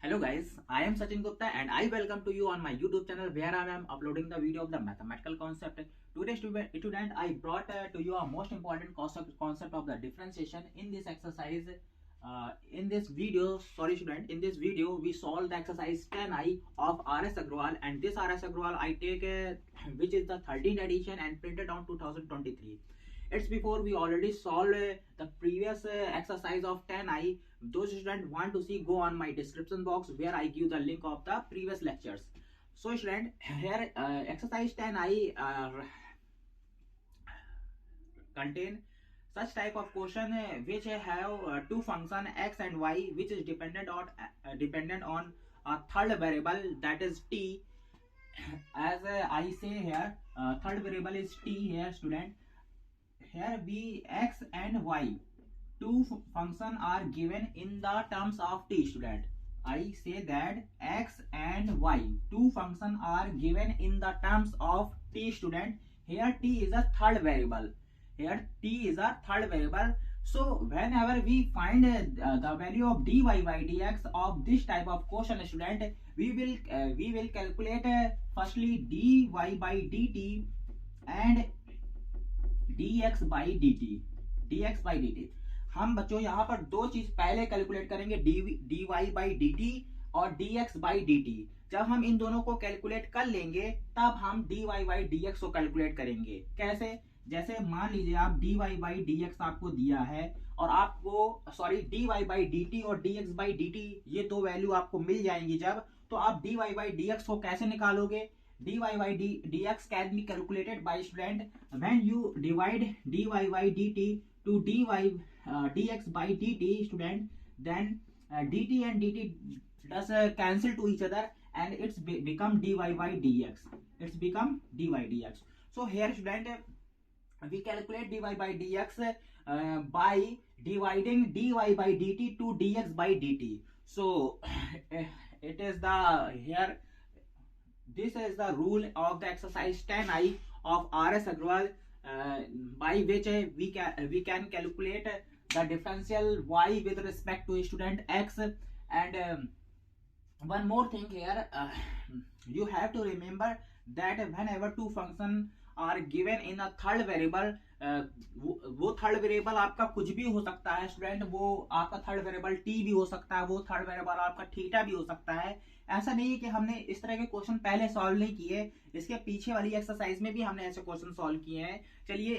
Hello guys, I am Sachin Gupta and I welcome to you on my YouTube channel where I am uploading the video of the mathematical concept. Today student I brought to you a most important concept of the differentiation in this exercise. In this video, in this video we solve the exercise 10I of RS Agrawal, and this RS Agrawal I take which is the 13th edition and printed on 2023. It's before we already solved the previous exercise of 10I. Those students want to see, go on my description box where I give the link of the previous lectures. So student, here exercise 10I contain such type of question which have two function x and y which is dependent on a third variable, that is t. As I say here, third variable is t here student. Here we x and y two function are given in the terms of t student. I say that x and y two function are given in the terms of t student. Here t is a third variable. Here t is a third variable. So whenever we find the value of dy by dx of this type of question student, we will calculate firstly dy by dt and dx by dt. हम बच्चों यहाँ पर दो चीज पहले calculate करेंगे, dy by dt और dx by dt. जब हम इन दोनों को कैलकुलेट कर लेंगे तब हम dy by dx को कैलकुलेट करेंगे. कैसे? जैसे मान लीजिए आप dy by dx आपको दिया है और आपको dy by dt और dx by dt ये दो वैल्यू आपको मिल जाएंगी. जब तो आप dy by dx को कैसे निकालोगे? dy by dx can be calculated by student when you divide dy by dt to dx by dt student, then dt and dt does cancel to each other and it's become dy by dx. It's become dy dx. So here student, we calculate dy by dx by dividing dy by dt to dx by dt. So it is the here this is the rule of the exercise 10I of RS Agrawal, by which we can calculate the differential y with respect to student x. And one more thing here, you have to remember that whenever two functions are given in a third variable, वो third variable आपका कुछ भी हो सकता है student. वो आपका third variable T भी हो सकता है, वो थर्ड वेरिएबल आपका थीटा भी हो सकता है. ऐसा नहीं है कि हमने इस तरह के क्वेश्चन पहले सॉल्व नहीं किए, इसके पीछे वाली एक्सरसाइज में भी हमने ऐसे क्वेश्चन सॉल्व किए हैं. चलिए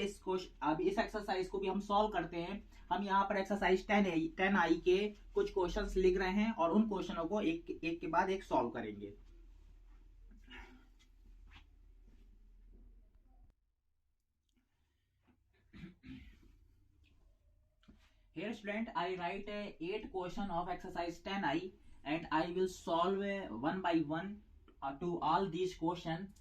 अब इस एक्सरसाइज को भी हम सॉल्व करते हैं. हम यहाँ पर एक्सरसाइज 10I के कुछ क्वेश्चंस लिख रहे हैं और उन क्वेश्चनों को एक के बाद एक सॉल्व करेंगे. Here student, I write 8 question of exercise 10I and I will solve one by one to all these questions.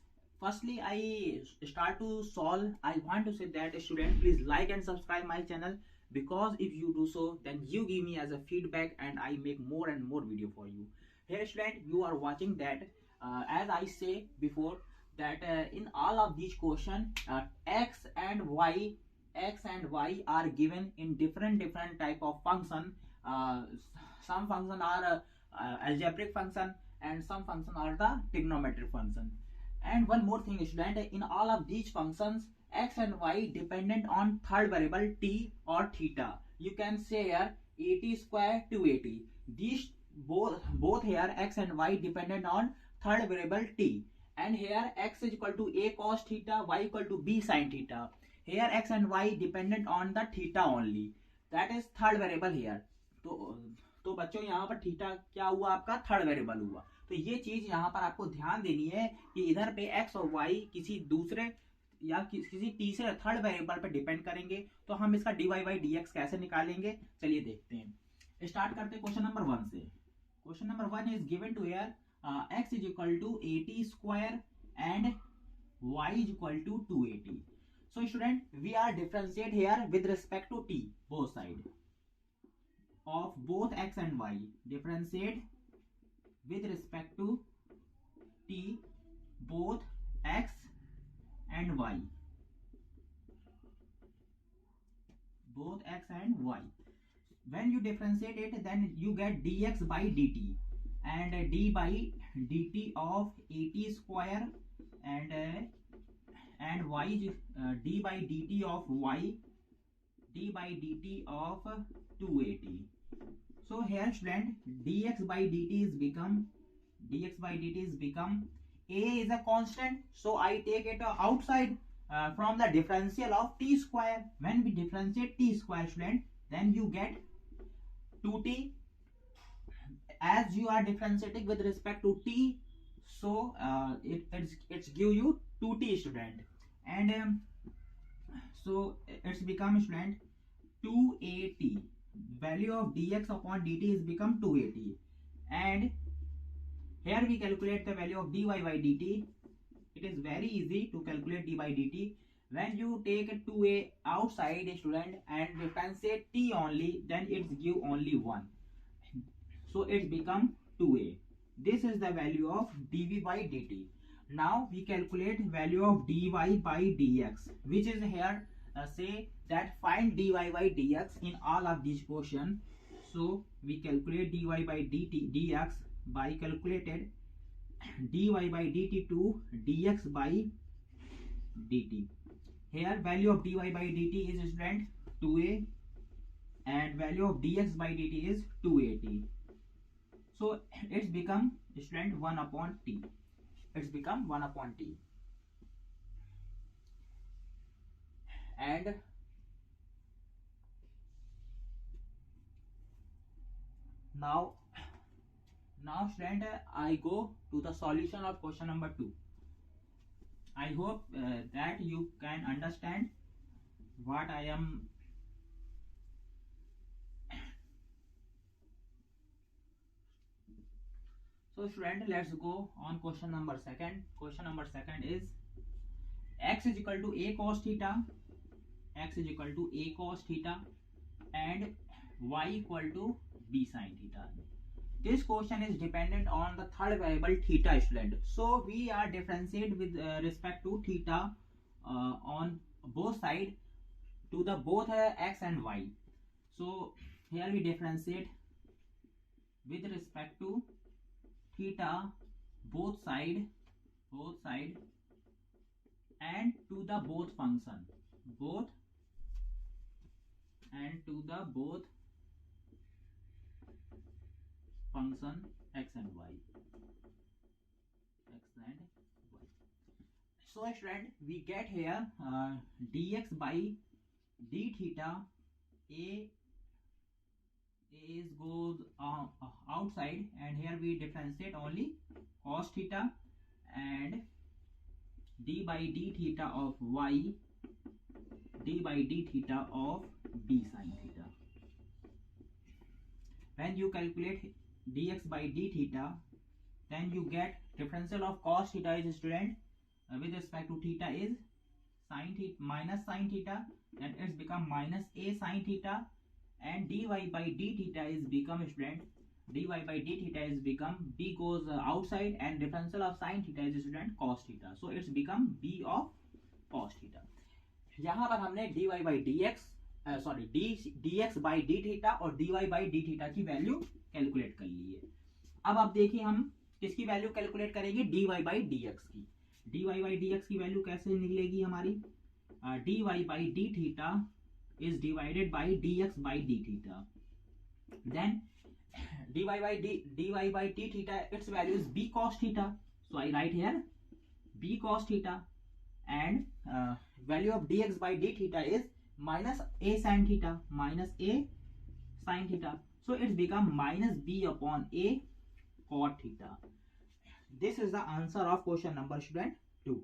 Firstly, I start to solve. I want to say that student, please like and subscribe my channel, because if you do so, then you give me as a feedback and I make more and more video for you. Here student, you are watching that as I say before that in all of these questions x and y are given in different type of function. Some function are algebraic function and some function are the trigonometric function. And one more thing student, in all of these functions x and y dependent on third variable t or theta. You can say here 80 square 280. These both here x and y dependent on third variable t, and here x is equal to a cos theta, y equal to b sin theta. Here x and y dependent on the theta only, that is third variable here. तो बच्चों यहाँ पर theta क्या हुआ? आपका third variable हुआ. तो ये चीज यहाँ पर आपको ध्यान देनी है कि इधर पे x और y किसी दूसरे या किसी तीसरे थर्ड वेरिएबल पे डिपेंड करेंगे. तो हम इसका dy by dx कैसे निकालेंगे, चलिए देखते हैं. स्टार्ट करते हैं क्वेश्चन नंबर 1 से. Question number 1 is given to here x is equal to 80 square and y is equal to 280. So student, we are differentiate here with respect to t, both side of both x and y. Differentiate with respect to t, both x and y. Both x and y. When you differentiate it, then you get dx by dt. and d by dt of at square and y d by dt of y d by dt of 2at. So here student dx by dt is become a is a constant, so I take it outside from the differential of t square. When we differentiate t square student, then you get 2t. As you are differentiating with respect to t, so it's give you 2t student, and so it's become student 2at. Value of dx upon dt is become 2at, and here we calculate the value of dy by dt. It is very easy to calculate d by dt. When you take 2a outside student and differentiate t only, then it's give only 1. So it's become 2a. This is the value of dv by dt. Now we calculate value of dy by dx, which is here say that find dy by dx in all of these portion. So we calculate dy by dt dx by calculated dy by dt to dx by dt. Here value of dy by dt is student 2a and value of dx by dt is 2at. So it's become student 1 upon t. It's become 1 upon t. And now student I go to the solution of question number 2. I hope that you can understand what I am. So student, let's go on question number 2. Question number 2 is x is equal to a cos theta, x is equal to a cos theta and y equal to b sin theta. This question is dependent on the third variable theta student. So we are differentiate with respect to theta on both side to the both x and y. So here we differentiate with respect to theta both side and to the both function x and y. So student, we get here dx by d theta, a is goes outside, and here we differentiate only cos theta, and d by d theta of y, d by d theta of b sin theta. When you calculate dx by d theta, then you get differential of cos theta is student with respect to theta is sin theta minus sin theta, and it's become minus a sin theta, and dy by d theta is become student dy by d theta is become b goes outside, and differential of sin theta is student cos theta, so it's become b of cos theta. यहाँ पर हमने dy by dx dx by d theta और dy by d theta की value calculate कर ली है. अब आप देखिए हम किसकी वैल्यू कैलकुलेट करेंगे, dy by dx की. dy by dx की वैल्यू कैसे निकलेगी हमारी, dy by d theta is divided by dx by d theta. Then dy by d theta, its value is b cos theta, so I write here b cos theta, and value of dx by d theta is minus a sin theta, so it's become minus b upon a cot theta. This is the answer of question number student 2.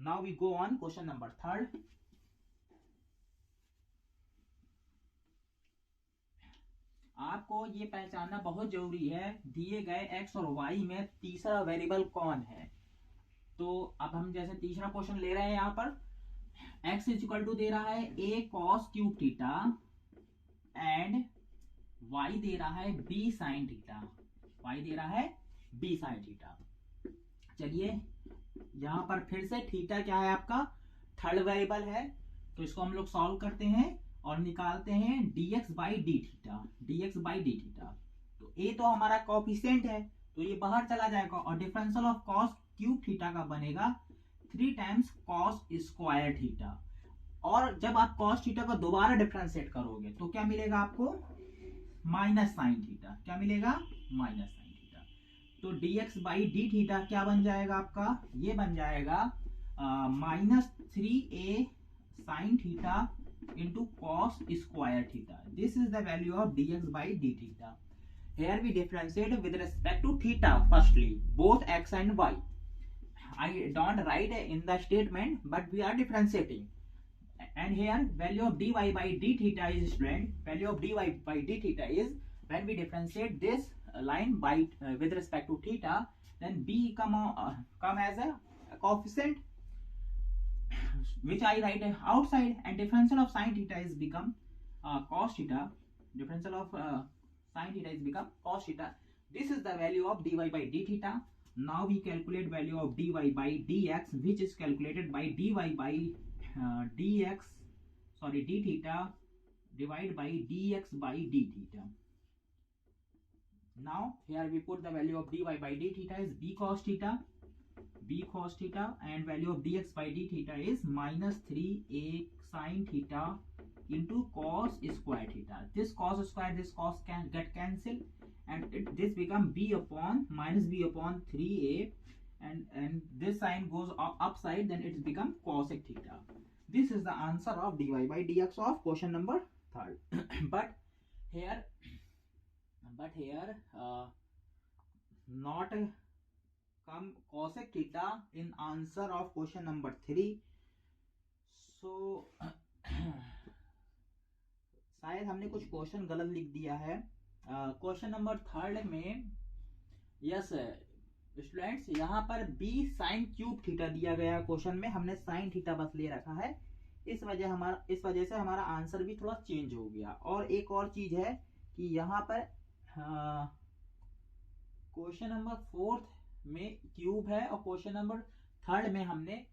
Now we go on question number 3. आपको ये पहचानना बहुत जरूरी है दिए गए x और y में तीसरा वेरिएबल कौन है. तो अब हम जैसे तीसरा क्वेश्चन ले रहे हैं, यहाँ पर x इज इक्वल टू दे रहा है a cos cube theta and y दे रहा है b sin थीटा. चलिए यहाँ पर फिर से थीटा क्या है आपका थर्ड वेरिएबल है, तो इसको हम लोग सॉल्व करते हैं और निकालते हैं dx by d थीटा. तो a तो हमारा कोएफिशिएंट है, तो ये बाहर चला जाएगा और differential of cos cube theta का बनेगा 3 टाइम्स कॉस स्क्वायर थीटा। और जब आप कॉस थीटा को दोबारा डिफरेंशिएट करोगे तो क्या मिलेगा आपको, माइनस साइन थीटा। क्या मिलेगा, माइनस साइन थीटा। तो dx बाई डी थीटा क्या बन जाएगा आपका, ये बन जाएगा -3a sine theta into cos square theta. This is the value of dx by d theta. Here we differentiate with respect to theta firstly, both x and y. I don't write in the statement, but we are differentiating. And here value of dy by d theta is, student, value of dy by d theta is when we differentiate this line by with respect to theta, then b come as a coefficient which I write outside, and differential of sin theta is become cos theta. Differential of sin theta is become cos theta. This is the value of dy by d theta. Now we calculate value of dy by dx, which is calculated by dy by dx, sorry, d theta divided by dx by d theta. Now here we put the value of dy by d theta is b cos theta, and value of dx by d theta is -3a sin theta into cos square theta. This cos square, this cos can get cancelled, and this become b upon minus b upon 3a, and this sign goes upside, then it's become cosec theta. This is the answer of dy by dx of question number 3rd. but here not come cosec theta in answer of question number 3. So शायद हमने कुछ question गलत लिख दिया है question number 3 में। Yes students, यहाँ पर b साइन क्यूब थीटा दिया गया क्वेश्चन में, हमने साइन थीटा बस ले रखा है, इस वजह से हमारा आंसर भी थोड़ा चेंज हो गया। और एक और चीज है कि यहाँ पर क्वेश्चन नंबर 4 में क्यूब है और क्वेश्चन नंबर 3 में हमने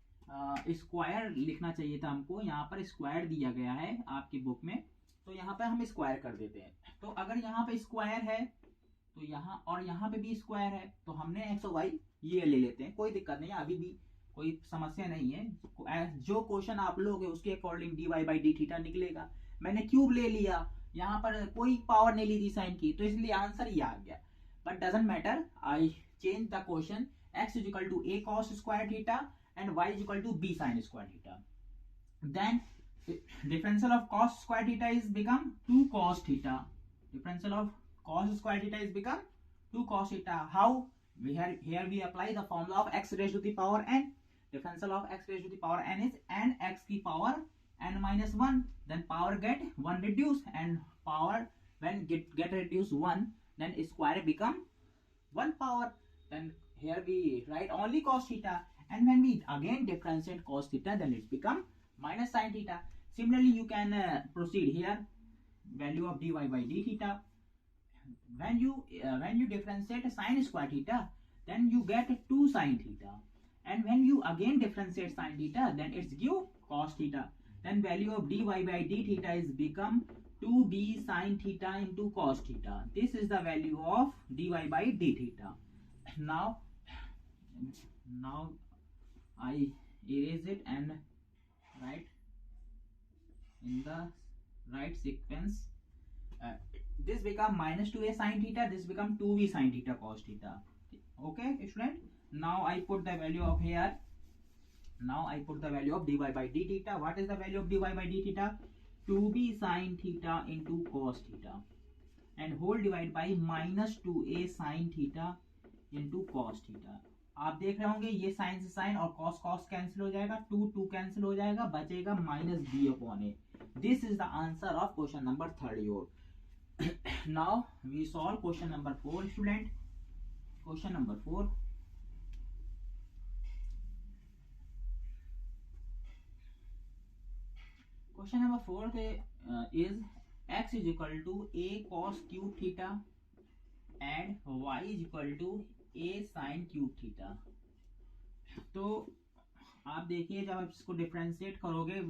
स्क्वायर लिखना चाहिए था हमको। यहाँ पर स्क्वायर दिया गया है आपकी बुक में, तो यहाँ पर हम स्क्वायर कर देते हैं। तो अगर यहाँ पे स्क्वायर है तो यहाँ और यहाँ पे भी स्क्वायर है, तो हमने एक्स और वाई ये ले लेते हैं, कोई दिक्कत नहीं है, अभी भी कोई समस्या नहीं है। जो क्वेश्चन आप लोगे उसके according D Y by D theta निकलेगा। मैंने क्यूब ले लिया, यहाँ पर कोई पावर नहीं ली थी साइन की, तो इसलिए आंसर ये आ गया। But doesn't matter, I change the question, x is equal to a cos square theta and y is equal to b sin square theta. Then differential of cos square theta is become 2 cos theta. Differential of cos square theta is become 2 cos theta. How? Here we apply the formula of x raised to the power n. Differential of x raised to the power n is n x की power n minus 1. Then power get 1 reduced, and power when get reduced 1, then square become 1 power. Then here we write only cos theta, and when we again differentiate cos theta, then it's become minus sin theta. Similarly, you can proceed here. Value of dy by d theta. When you differentiate sin square theta, then you get 2 sin theta, and when you again differentiate sin theta, then it's give cos theta. Then value of dy by d theta is become 2b sin theta into cos theta. This is the value of dy by d theta. Now I erase it and write in the right sequence. This become minus 2a sin theta, this become 2b sin theta cos theta. Okay student, now I put the value of here. Now I put the value of dy by d theta. What is the value of dy by d theta? 2b sin theta into cos theta, and whole divided by minus 2a sin theta into cos theta. आप देख रहे होंगे ये sign से sign और cos cos cancel हो जाएगा, 2 cancel हो जाएगा, बचेगा minus b upon a. This is the answer of question number 3 your. Now we solve question number 4 student. Question number 4. Question number 4 is x is equal to a cos cube theta and y is equal to a sin cube theta. तो आप देखिए जब आप इसको differentiate करोगे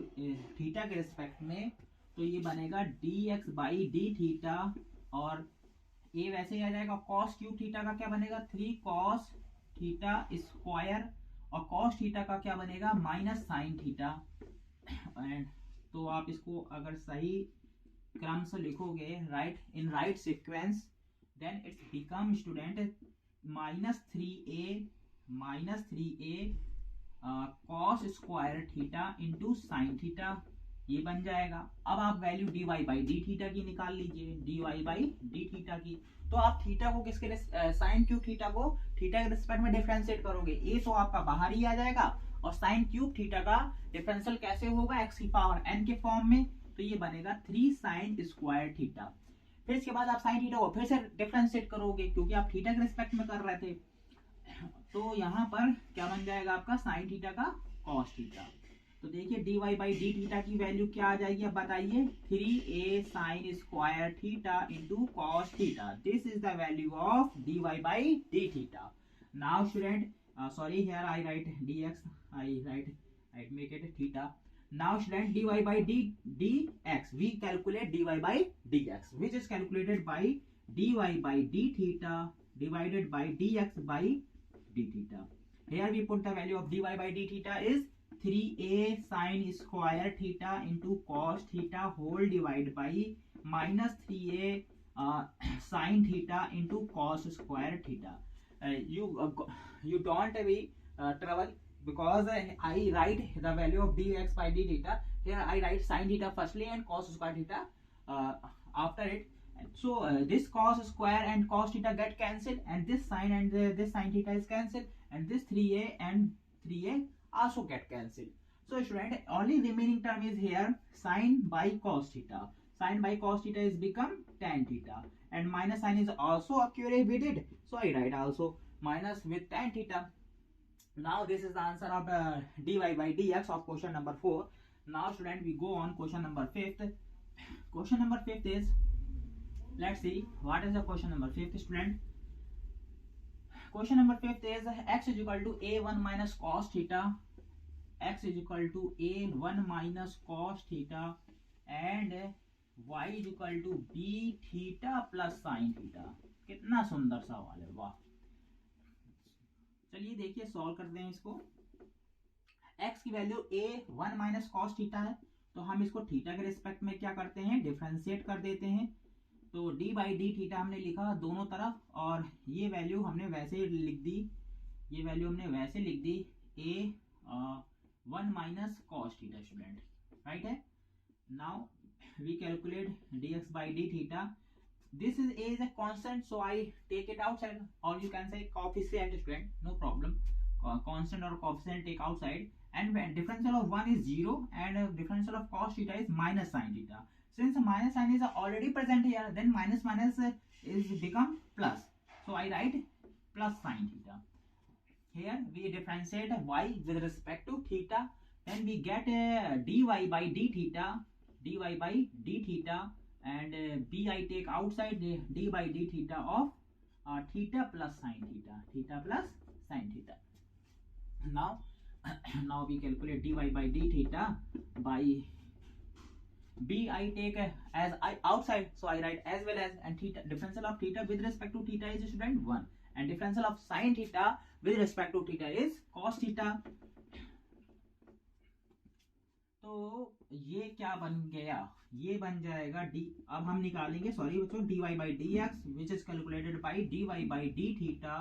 theta के respect में, तो ये बनेगा dx बाई डी थीटा, और ए वैसे ही आ जाएगा। कॉस क्यूब थीटा का क्या बनेगा, 3 कॉस थीटा स्क्वायर, और कॉस थीटा का क्या बनेगा, माइनस साइन थीटा। एंड तो आप इसको अगर सही क्रम से लिखोगे, right in right sequence, then it's become student minus three A cos square theta into sine theta, ये बन जाएगा। अब आप value dy by D theta की निकाल लीजिए, dy बाई डी थीटा की। तो आप थीटा को किसके साइन क्यूब थीटा को थीटा के रिस्पेक्ट में डिफरेंशिएट करोगे, ए तो आपका बाहर ही आ जाएगा, और साइन क्यूब थीटा का डिफरेंशियल कैसे होगा, एक्स की पावर n के फॉर्म में, तो ये बनेगा 3 साइन स्क्वायर थीटा। फिर इसके बाद आप साइन थीटा को फिर से डिफरेंशिएट करोगे, क्योंकि आप थीटा के रिस्पेक्ट में कर रहे थे, तो यहाँ पर क्या बन जाएगा आपका साइन थीटा का कॉस थीटा। तो देखिए dy बाई डी थीटा की वैल्यू क्या आ जाएगी, अब बताइए, 3a sine square theta into cos theta, this is the value of dy by D theta. Now student, sorry, here I write dx, I make it theta. Now student, dy by dx, we calculate dy by dx, which is calculated by dy by d theta divided by dx by d theta. Here we put the value of dy by d theta is 3a sin square theta into cos theta whole divided by minus 3a sin theta into cos square theta. You don't be trouble, because I write the value of dx by d theta. Here I write sin theta firstly and cos square theta after it. So this cos square and cos theta get cancelled, and this sin and this sin theta is cancelled, and this 3a and 3a also get cancelled. So student, only remaining term is here sin by cos theta. Sin by cos theta is become tan theta, and minus sign is also accurate with it, so I write also minus with tan theta. Now this is the answer of dy by dx of question number 4. Now student, we go on question number 5th. Question number 5th is, let's see what is the question number 5th student. Question number 5th is x is equal to a1 minus cos theta, x is equal to a1 minus cos theta, and y is equal to b theta plus sin theta. कितना सुंदर सवाल है, वाह। चलिए देखिए solve करते हैं इसको। x की value a1 minus cos theta है, तो हम इसको थीटा के रिस्पेक्ट में क्या करते हैं, डिफरेंशिएट कर देते हैं। तो d बाई डी थीटा हमने लिखा दोनों तरफ, और ये वैल्यू हमने वैसे लिख दी, ये वैल्यू हमने वैसे लिख दी a1 minus cos theta student, right है। Now we calculate dx by d theta. This is a constant, so I take it outside, or you can say coefficient student, no problem. Constant or coefficient take outside, and when differential of 1 is 0 and differential of cos theta is minus sin theta. Since minus sign is already present here, then minus minus is become plus, so I write plus sin theta. Here we differentiate y with respect to theta, then we get dy by d theta, and b I take outside, d by d theta of theta plus sin theta. Now we calculate dy by d theta by b I take as I outside, so I write as well as, and theta, differential of theta with respect to theta is student 1, and differential of sin theta with respect to theta is cos theta. तो ये क्या बन गया, ये बन जाएगा d, अब हम निकालेंगे, सॉरी बच्चों, dy by D x which is calculated by dy by D theta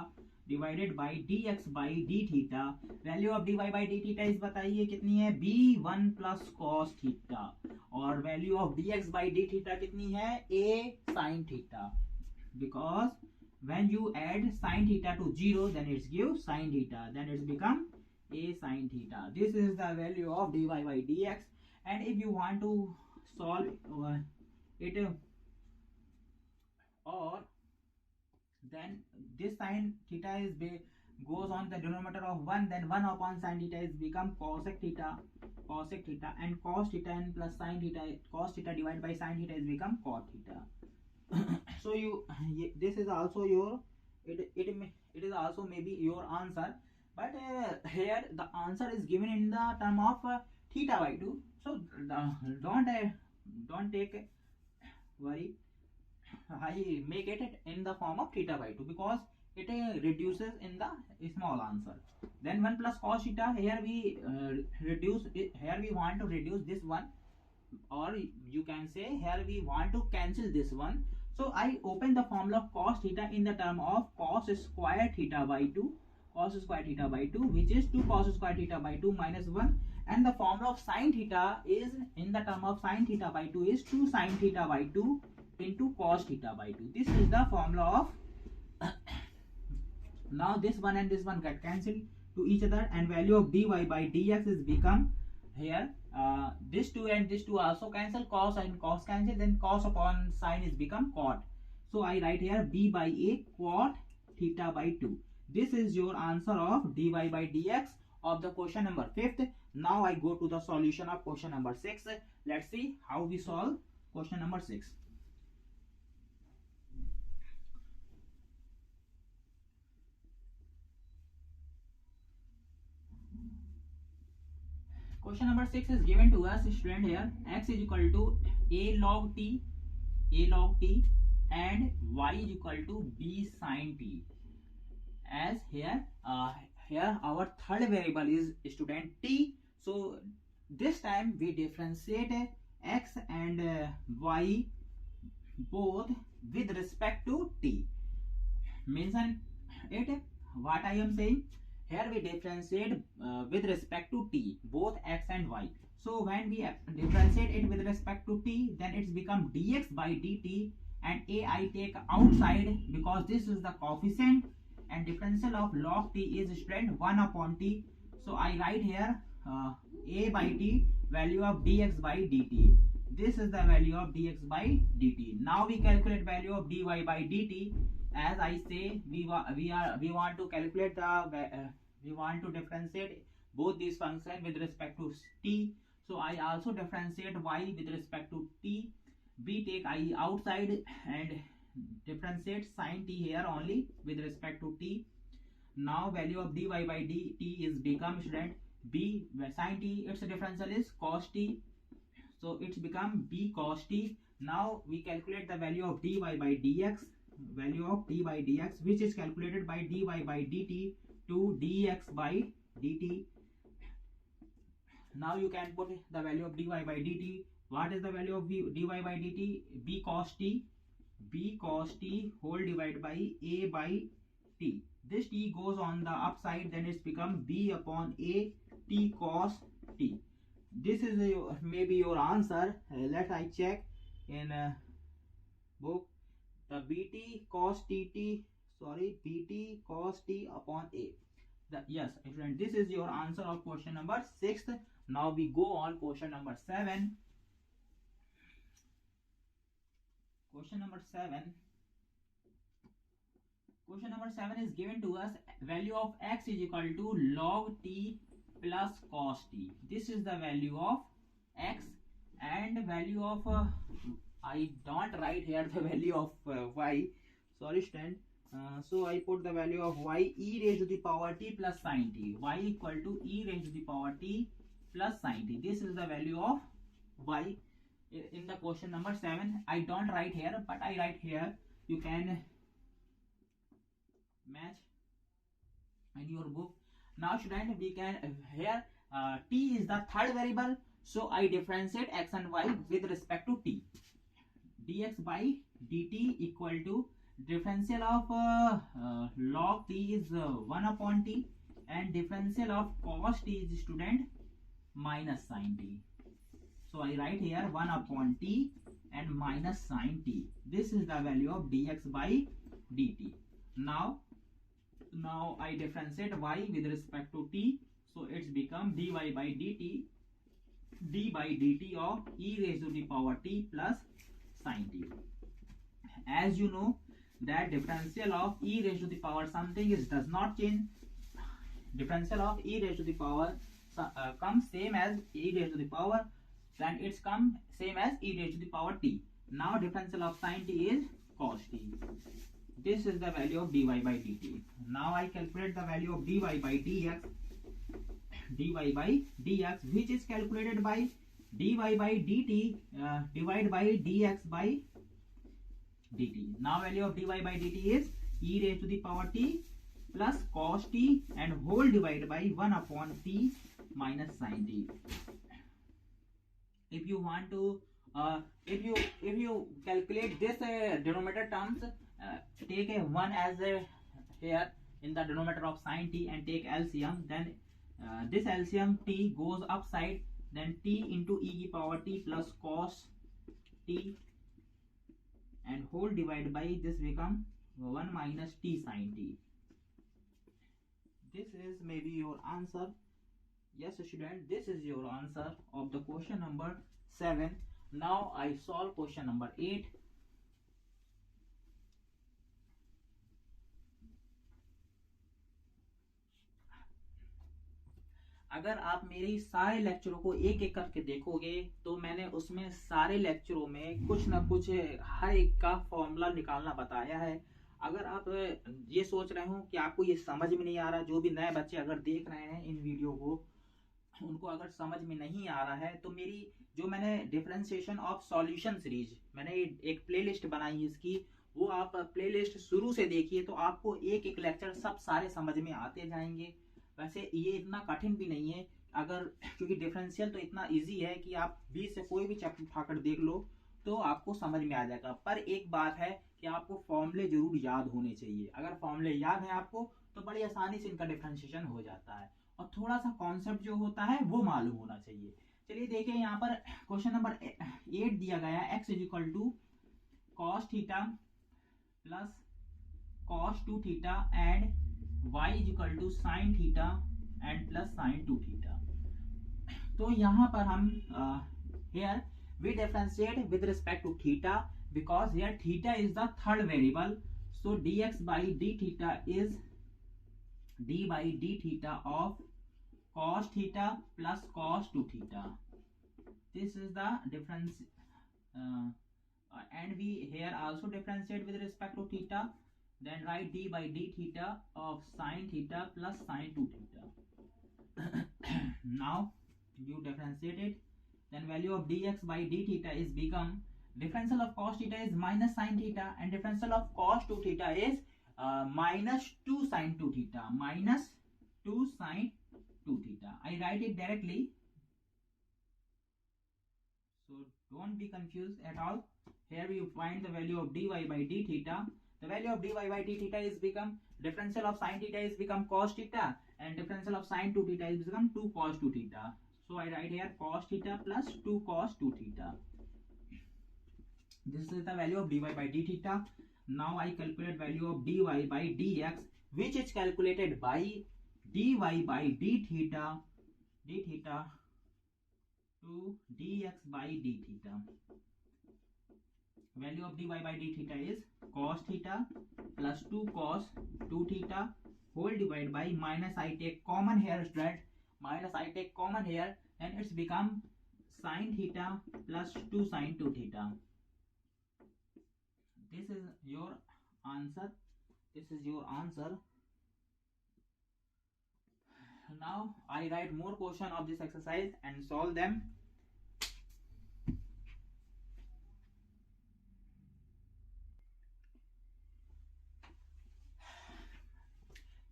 divided by dx by D theta. Value of dy by D theta इस बताइए कितनी है, b1 प्लस कॉस थीटा, और value of dx by D theta कितनी है, a sin theta, because when you add sin theta to 0, then it's give sin theta, then it's become a sin theta. This is the value of dy by dx, and if you want to solve it, or then this sin theta is goes on the denominator of 1, then 1 upon sin theta is become cosec theta, and cos theta and plus sin theta, cos theta divided by sin theta is become cot theta. So this is also your, it is also maybe your answer, but here the answer is given in the term of theta by 2, so don't take worry, I make it in the form of theta by 2 because it reduces in the small answer. Then 1 plus cos theta, here we reduce it, here we want to reduce this one, or you can say here we want to cancel this one. So I open the formula of cos theta in the term of cos square theta by 2, cos square theta by 2, which is 2 cos square theta by 2 minus 1, and the formula of sin theta is in the term of sin theta by 2 is 2 sin theta by 2 into cos theta by 2. This is the formula of now this one and this one get cancelled to each other, and value of dy by dx is become here this 2 and this 2 also cancel, cos and cos cancel, then cos upon sin is become cot. So I write here b by a cot theta by 2. This is your answer of dy by dx of the question number 5th. Now I go to the solution of question number 6. Let's see how we solve question number 6. Question number 6 is given to us, student. Here x is equal to a log t and y is equal to b sin t. As here our third variable is student t, so this time we differentiate x and y both with respect to t. Mention it what I am saying. Here we differentiate with respect to t, both x and y. So when we differentiate it with respect to t, then it's become dx by dt, and a I take outside because this is the coefficient, and differential of log t is student 1 upon t. So I write here a by t, value of dx by dt. This is the value of dx by dt. Now we calculate value of dy by dt. As I say, we want to calculate the we want to differentiate both these functions with respect to t. So I also differentiate y with respect to t. We take I outside and differentiate sin t here only with respect to t. Now value of dy by dt is become student b sin t. Its differential is cos t. So it's become b cos t. Now we calculate the value of dy by dx. Value of d by dx, which is calculated by dy by dt to dx by dt. Now you can put the value of dy by dt. What is the value of dy by dt? b cos t whole divided by a by t. This t goes on the upside, then it's become b upon a t cos t. This is maybe your answer. Let I check in book. The bt cos tt, bt cos t upon a. Yes, friend, this is your answer of question number 6. Now we go on question number 7. Question number 7 is given to us, value of x is equal to log t plus cos t. This is the value of x, and value of I don't write here the value of y. Sorry, student. So I put the value of y e raised to the power t plus sin t. Y equal to e raised to the power t plus sin t. This is the value of y in the question number 7. I don't write here, but I write here. You can match in your book. Now student, we can here t is the third variable, so I differentiate x and y with respect to t. Dx by dt equal to differential of log t is 1 upon t, and differential of cos t is student minus sin t. So I write here 1 upon t and minus sin t. This is the value of dx by dt. Now I differentiate y with respect to t, so it's become dy by dt, d by dt of e raised to the power t plus sin t. As you know that differential of e raised to the power something is does not change. Differential of e raised to the power comes same as e raised to the power, then it's come same as e raised to the power t. Now differential of sin t is cos t. This is the value of dy by dt. Now I calculate the value of dy by dx, which is calculated by dy by dt divided by dx by dt. Now value of dy by dt is e raised to the power t plus cos t and whole divided by 1 upon t minus sin t. If you want to if you calculate this denominator terms, take a 1 as a here in the denominator of sin t and take LCM, then this LCM t goes upside, then t into e की power t plus cos t and whole divided by this become 1 minus t sin t. This is maybe your answer. Yes student, this is your answer of the question number 7. Now I solve question number 8. अगर आप मेरे सारे लेक्चरों को एक एक करके देखोगे तो मैंने उसमें सारे लेक्चरों में कुछ ना कुछ हर एक का फॉर्मूला निकालना बताया है. अगर आप ये सोच रहे हो कि आपको ये समझ में नहीं आ रहा, जो भी नए बच्चे अगर देख रहे हैं इन वीडियो को, उनको अगर समझ में नहीं आ रहा है तो मेरी जो मैंने डिफरेंशिएशन ऑफ सॉल्यूशन सीरीज मैंने एक प्लेलिस्ट बनाई है इसकी, वो आप प्लेलिस्ट शुरू से देखिए तो आपको एक एक लेक्चर सब सारे समझ में आते जाएंगे. वैसे ये इतना कठिन भी नहीं है, अगर क्योंकि डिफरेंशियल तो इतना इजी है कि आप बीच से कोई भी चैप्टर उठाकर देख लो तो आपको समझ में आ जाएगा. पर एक बात है कि आपको फॉर्मूले जरूर याद होने चाहिए. अगर फॉर्मूले याद है आपको तो बड़ी आसानी से इनका डिफरेंशिएशन हो जाता है, और थोड़ा सा कॉन्सेप्ट जो होता है वो मालूम होना चाहिए. चलिए देखिए यहाँ पर क्वेश्चन नंबर 8 दिया गया है. x is equal to cos theta plus cos 2 theta and y is equal to sine theta and plus sine 2 theta. तो यहाँ पर हम here we differentiate with respect to theta because here theta is the third variable. So dx by d theta is d by d theta of cos theta plus cos 2 theta. This is the difference, and we here also differentiate with respect to theta. Then write d by d theta of sin theta plus sin 2 theta. Now you differentiate it. Then value of dx by d theta is become differential of cos theta is minus sin theta and differential of cos 2 theta is minus 2 sin 2 theta, minus 2 sin 2 theta. I write it directly, so don't be confused at all. Here we find the value of dy by d theta. The value of dy by d theta is become differential of sin theta is become cos theta and differential of sin 2 theta is become 2 cos 2 theta. So I write here cos theta plus 2 cos 2 theta. This is the value of dy by d theta. Now I calculate value of dy by dx, which is calculated by dy by d theta to dx by d theta. Value of dy by d theta is cos theta plus 2 cos 2 theta whole divided by minus I take common here student, minus I take common here, and it's become sin theta plus 2 sin 2 theta. This is your answer. This is your answer. Now I write more question of this exercise and solve them.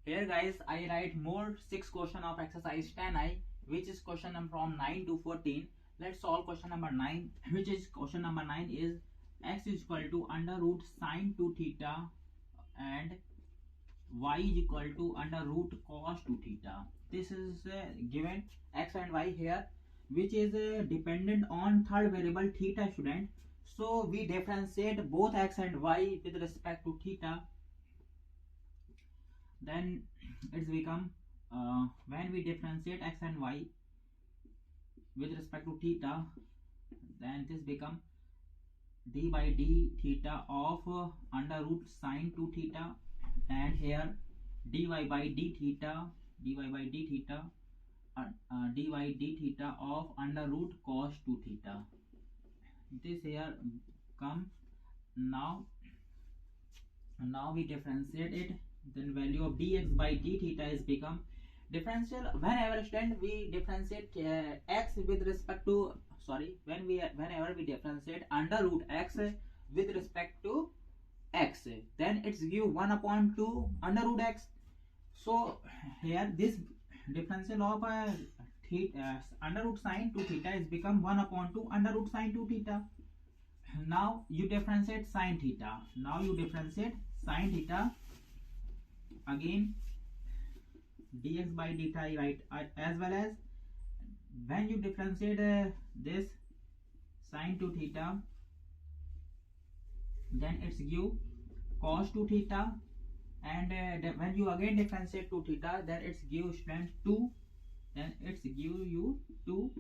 Here guys, I write more 6 question of exercise 10I, which is question number from 9 to 14. Let's solve question number 9, which is question number 9 is x is equal to under root sin 2 theta and y is equal to under root cos 2 theta. This is given x and y here, which is dependent on third variable theta student. So we differentiate both x and y with respect to theta. Then it's become when we differentiate x and y with respect to theta, then this become d by d theta of under root sin 2 theta, and here dy by d theta dy by d theta of under root cos 2 theta. This here come. Now we differentiate it. Then value of dx by d theta is become differential whenever student we differentiate x with respect to whenever we differentiate under root x with respect to x, then it's give 1 upon 2 under root x. So here this differential of under root sine 2 theta is become 1 upon 2 under root sine 2 theta. Now you differentiate sine theta. Now you differentiate sine theta. Again dx by dt, right? As well as when you differentiate this sine 2 theta, then it's give cos 2 theta, and when you again differentiate 2 theta, then it's give student 2, then it's give you 2.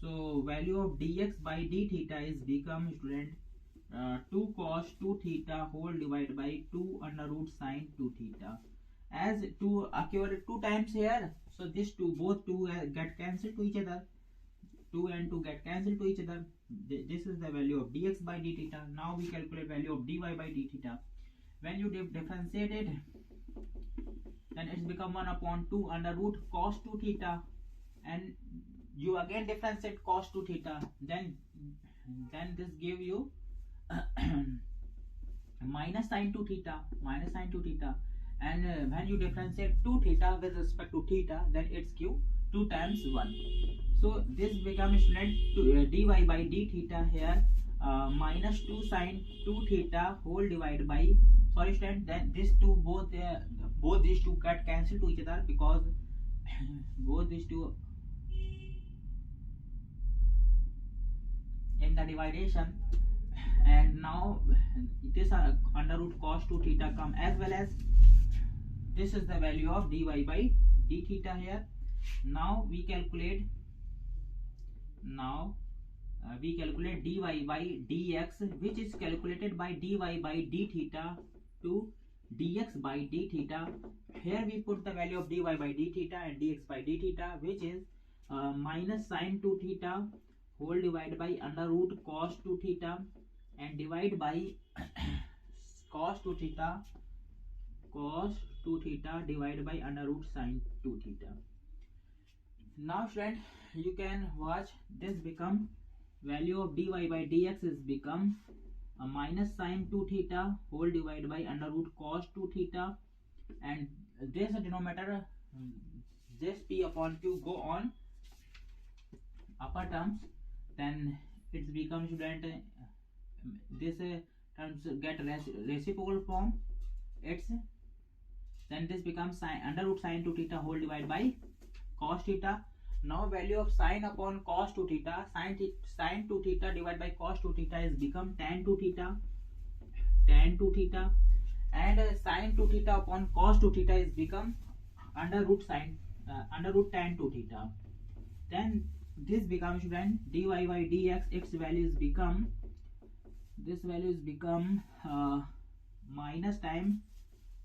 So value of dx by d theta is become student 2 cos 2 theta whole divided by 2 under root sine 2 theta. As 2 occurred 2 times here, so this 2 both 2 get cancelled to each other. 2 and 2 get cancelled to each other. This is the value of dx by d theta. Now we calculate value of dy by d theta. When you differentiate it, then it's become 1 upon 2 under root cos 2 theta, and you again differentiate cos 2 theta, then this give you minus sine 2 theta, and when you differentiate 2 theta with respect to theta, then it's give 2 times 1. So this becomes student dy by d theta here minus 2 sine 2 theta whole divided by, sorry student, then this two both these two get cancelled to each other, because both these two in the dividation, and now this under root cos 2 theta come, as well as this is the value of dy by d theta here. Now we calculate dy by dx, which is calculated by dy by d theta to dx by d theta. Here we put the value of dy by d theta and dx by d theta, which is minus sine 2 theta whole divided by under root cos 2 theta, and divide by cos 2 theta divided by under root sine 2 theta. Now student, you can watch this become value of dy by dx is become a minus sine 2 theta whole divided by under root cos 2 theta, and this denominator, this p upon q go on upper terms, then it becomes student this terms get reciprocal form, it's then this becomes sine under root sine 2 theta whole divided by cos theta. Now value of sine upon cos 2 theta, sine 2 theta divided by cos 2 theta is become tan 2 theta, and sine 2 theta upon cos 2 theta is become under root tan 2 theta. Then this becomes then dy by dx, its value is become, this value is become minus time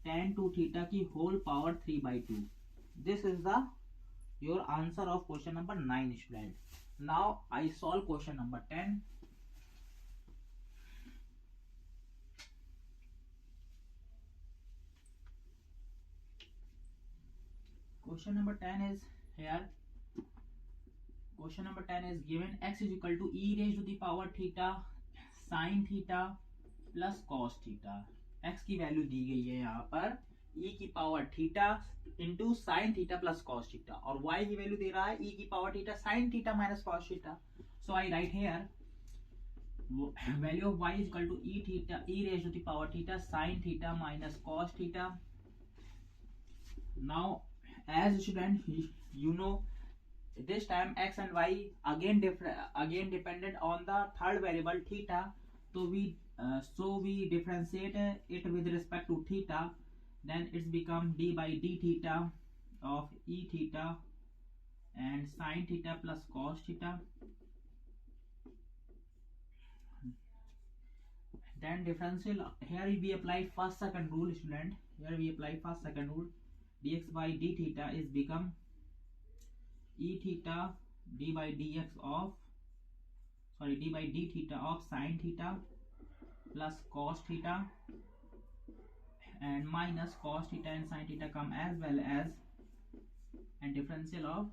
tan 2 theta की whole power 3 by 2. This is the your answer of question number 9 student. Now I solve question number 10. Question number 10 is here. Question number 10 is given x is equal to e raised to the power theta sin theta plus cos theta. x की value दी गई है यहाँ पर e की power theta into sine theta plus cos theta, और y की value दे रहा है e की power theta sine theta minus cos theta. So I write here value of y is equal to e theta e raise to the power theta sine theta minus cos theta. Now as student you know this time x and y again dependent on the third variable theta, so we differentiate it with respect to theta, then it's become d by d theta of e theta and sin theta plus cos theta. Then differential, here we apply first second rule student, here we apply first second rule, dx by d theta is become e theta d by dx of d by d theta of sin theta plus cos theta, and minus cos theta and sin theta come as well as, and differential of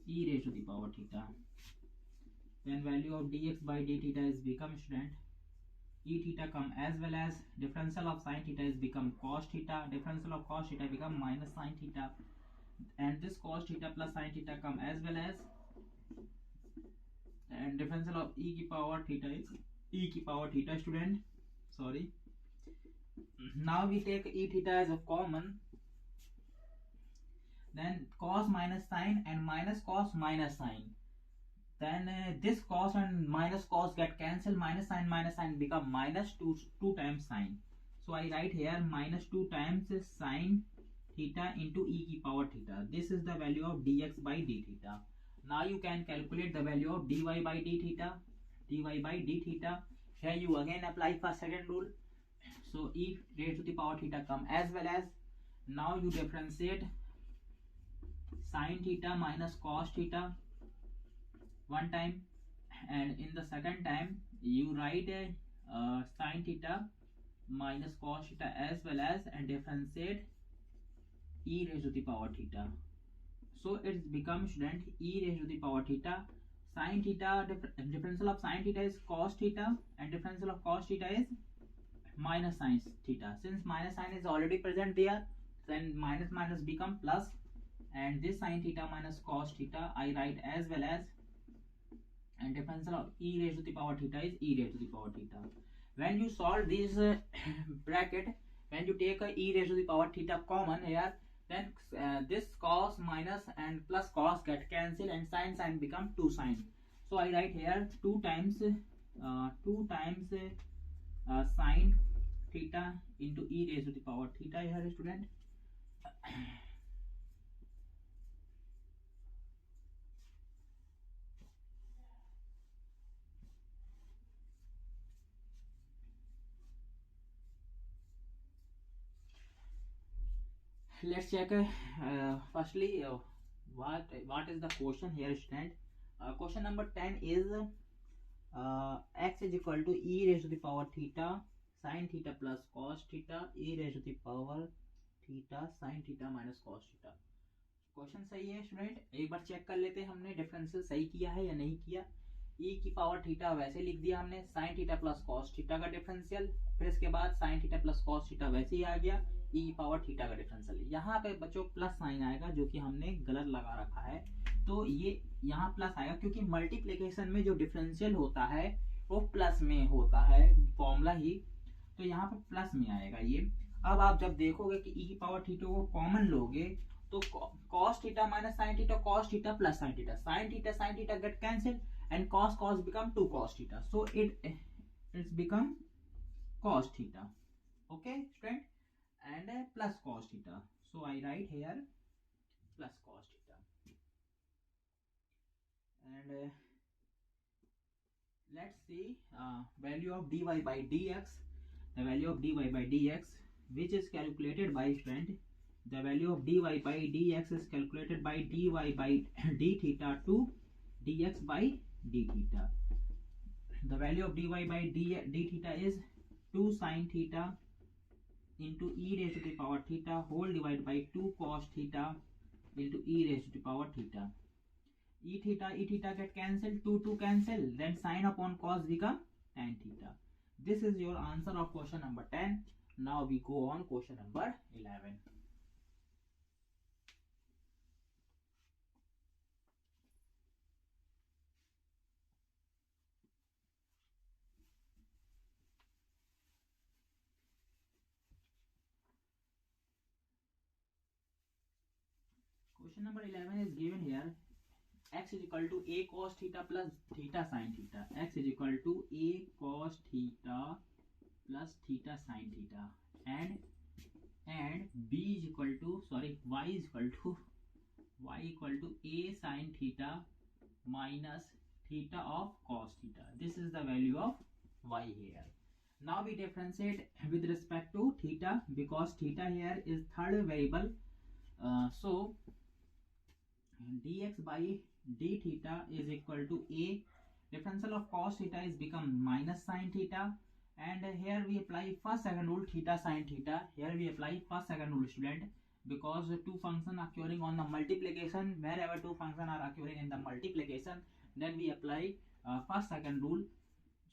e raised to the power theta. Then value of dx by d theta is become student e theta come as well as differential of sin theta is become cos theta, differential of cos theta become minus sin theta, and this cos theta plus sin theta come as well as, and differential of e की power theta is e की power theta student, sorry. Now we take e theta as a common, then cos minus sin and minus cos minus sin, then this cos and minus cos get cancelled, minus sin become minus 2 times sin. So I write here minus 2 times sin theta into e की power theta. This is the value of dx by d theta. Now you can calculate the value of dy by d theta. dy by d theta. Here you again apply first second rule. So e raised to the power theta come as well as, now you differentiate sin theta minus cos theta one time, and in the second time you write sin theta minus cos theta as well as, and differentiate e raised to the power theta. So it's become student e raised to the power theta. Sin theta, differential of sin theta is cos theta, and differential of cos theta is minus sin theta. Since minus sign is already present there, then minus minus become plus, and this sin theta minus cos theta I write as well as, and differential of e raised to the power theta is e raised to the power theta. When you solve this bracket, when you take a e raised to the power theta common here, then this cos minus and plus cos get cancelled, and sin become 2 sin. So I write here 2 times sin theta into e raised to the power theta here student. Let's check firstly what is the question here student. Question number 10 is x is equal to e raised to the power theta sin theta plus cos theta e raised to the power theta sin theta minus cos theta. Question सही है student, एक बार check कर लेते हैं हमने differential सही किया है या नहीं किया. e की पावर थीटा वैसे लिख दिया हमने, sin theta plus cos theta का डिफरेंशियल, फिर इसके बाद sin theta plus cos theta वैसे ही आ गया, e की पावर थीटा का डिफरेंशियल. यहाँ पे बच्चों प्लस साइन आएगा जो कि हमने गलत लगा रखा है, तो ये यहाँ प्लस आएगा क्योंकि मल्टीप्लिकेशन में जो डिफरेंशियल होता है वो प्लस में होता है फॉर्मूला ही, तो यहाँ पे प्लस में आएगा ये. अब आप जब देखोगे कि e की पावर थीटा को कॉमन लोगे तो cos theta minus sin theta, cos theta plus sin theta, sin theta get cancelled and cos become 2 cos theta, so it's become cos theta. Okay student, and plus cos theta, so I write here plus cos theta. And let's see value of dy by dx. The value of dy by dx which is calculated by student, the value of dy by dx is calculated by dy by d theta to dx by d theta. The value of dy by d theta is 2 sin theta into e raised to the power theta whole divided by 2 cos theta into e raised to the power theta. E theta get cancelled, 2 cancel, then sin upon cos become tan theta. This is your answer of question number 10. Now we go on question number 11. Question number 11 is given here. X is equal to a cos theta plus theta sin theta. X is equal to a cos theta plus theta sin theta, and b is equal to, sorry, y is equal to a sin theta minus theta of cos theta. This is the value of y here. Now we differentiate with respect to theta because theta here is third variable. So dx by d theta is equal to a, differential of cos theta is become minus sin theta, and here we apply first second rule theta sin theta. Here we apply first second rule student because two functions are occurring on the multiplication. Wherever two functions are occurring in the multiplication, then we apply first second rule.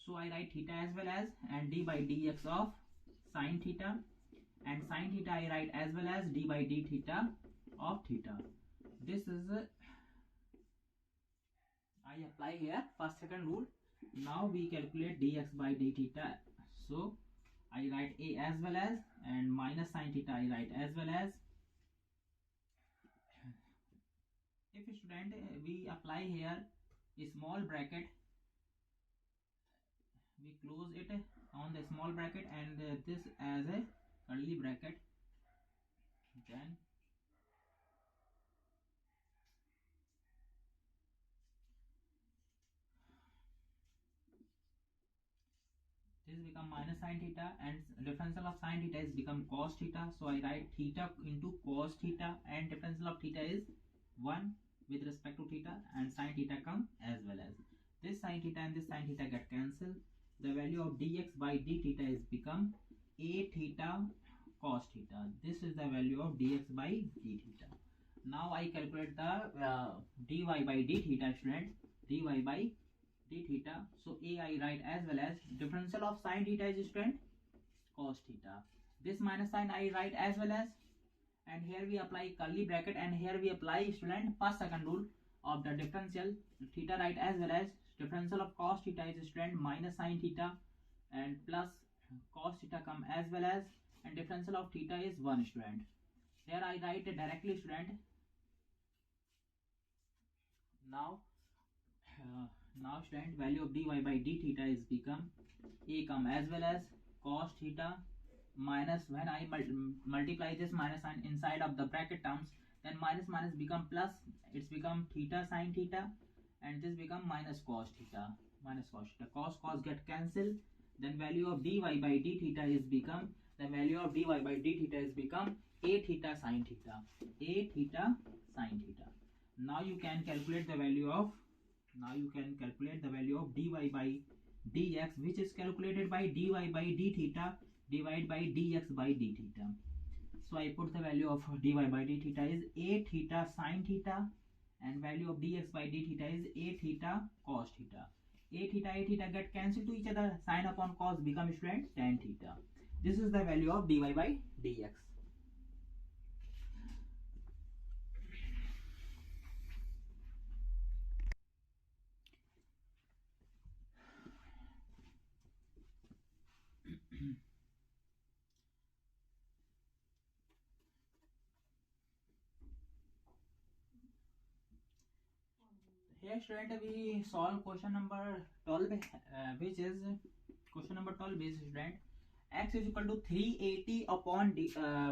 So I write theta as well as, and d by dx of sine theta, and sine theta I write as well as d by d theta of theta. This is I apply here first second rule. Now we calculate dx by d theta. So I write a as well as, and minus sine theta I write as well as. If student we apply here a small bracket, we close it on the small bracket and this as a curly bracket, then this become minus sine theta, and differential of sine theta is become cos theta. So I write theta into cos theta, and differential of theta is 1 with respect to theta, and sine theta come as well as. This sine theta and this sine theta get cancelled. The value of dx by d theta is become a theta cos theta. This is the value of dx by d theta. Now I calculate the dy by d theta, student. Dy by d theta. So a I write as well as, differential of sine theta is, student, cos theta. This minus sign I write as well as, and here we apply curly bracket, and here we apply, student, first second rule of the differential. Theta write as well as, differential of cos theta is, student, minus sine theta, and plus cos theta come as well as, and differential of theta is 1, student. Here I write directly, student. Now student, value of dy by d theta is become a come as well as cos theta minus, when I multiply this minus sign inside of the bracket terms, then minus minus become plus, it's become theta sine theta, and this become minus cos theta, cos get cancelled. Then value of dy by d theta is become, the value of dy by d theta is become a theta sine theta, Now you can calculate the value of dy by dx, which is calculated by dy by d theta divided by dx by d theta. So I put the value of dy by d theta is a theta sine theta, and value of dx by d theta is a theta cos theta. A theta get cancelled to each other, sine upon cos become, student, tan theta. This is the value of dy by dx. Here, student, we solve question number 12, which is question number 12 is, student, x is equal to 380 upon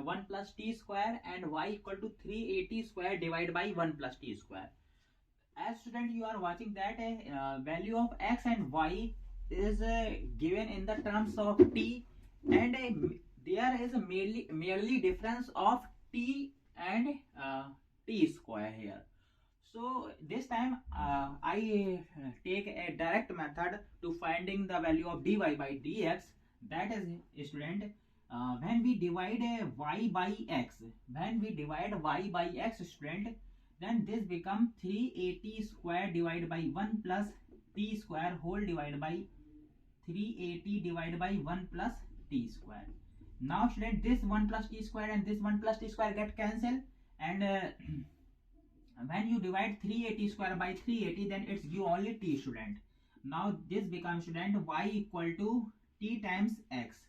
1 plus t square, and y equal to 380 square divided by 1 plus t square. As student, you are watching that value of x and y is given in the terms of t, and there is a merely difference of t and t square here. So this time I take a direct method to finding the value of dy by dx. That is, student, when we divide y by x, student, then this become 380 square divided by 1 plus t square whole divided by 380 divided by 1 plus t square. Now, student, this 1 plus t square and this 1 plus t square get cancelled, and when you divide 380 square by 380, then it's give only t, student. Now this becomes, student, y equal to t times x.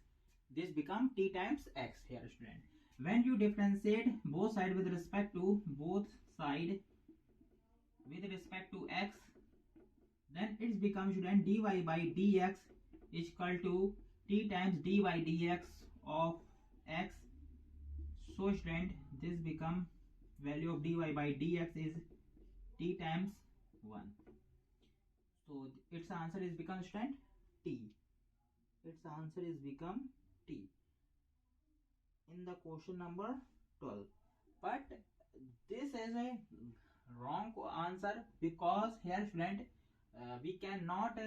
This become t times x here, student. When you differentiate both sides with respect to x, then it's become, student, dy by dx is equal to t times dy dx of x. So, student, this become value of dy by dx is t times 1. So its answer is become, student, t. Its answer is become t in the question number 12. But this is a wrong answer, because here, student, we cannot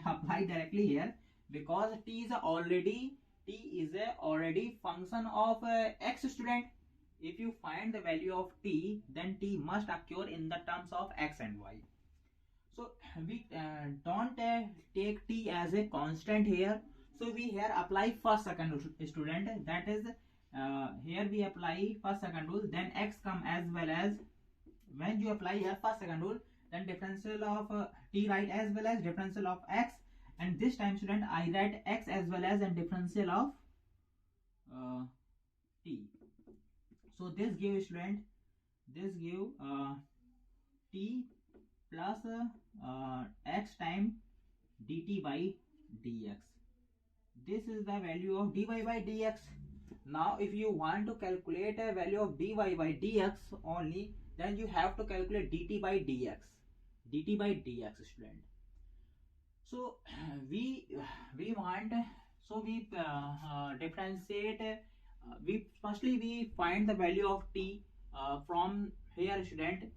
apply directly here, because t is already function of x, student. If you find the value of t, then t must occur in the terms of x and y. So we don't take t as a constant here. So we here apply first second student, that is here we apply first second rule, then x come as well as, when you apply here first second rule, then differential of t write as well as differential of x, and this time student I write x as well as and differential of t. So this give student, this give t plus x time dt by dx. This is the value of dy by dx. Now if you want to calculate a value of dy by dx only, then you have to calculate dt by dx, dt by dx student. So we want, so we differentiate, we firstly we find the value of t from here student.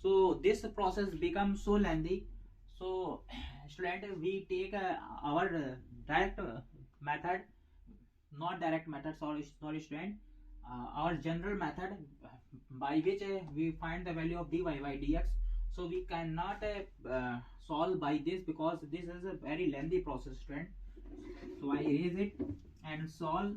So this process becomes so lengthy. So student, we take our direct method, not direct method, sorry student, our general method by which we find the value of dy by dx. So we cannot solve by this because this is a very lengthy process student. So I erase it and solve.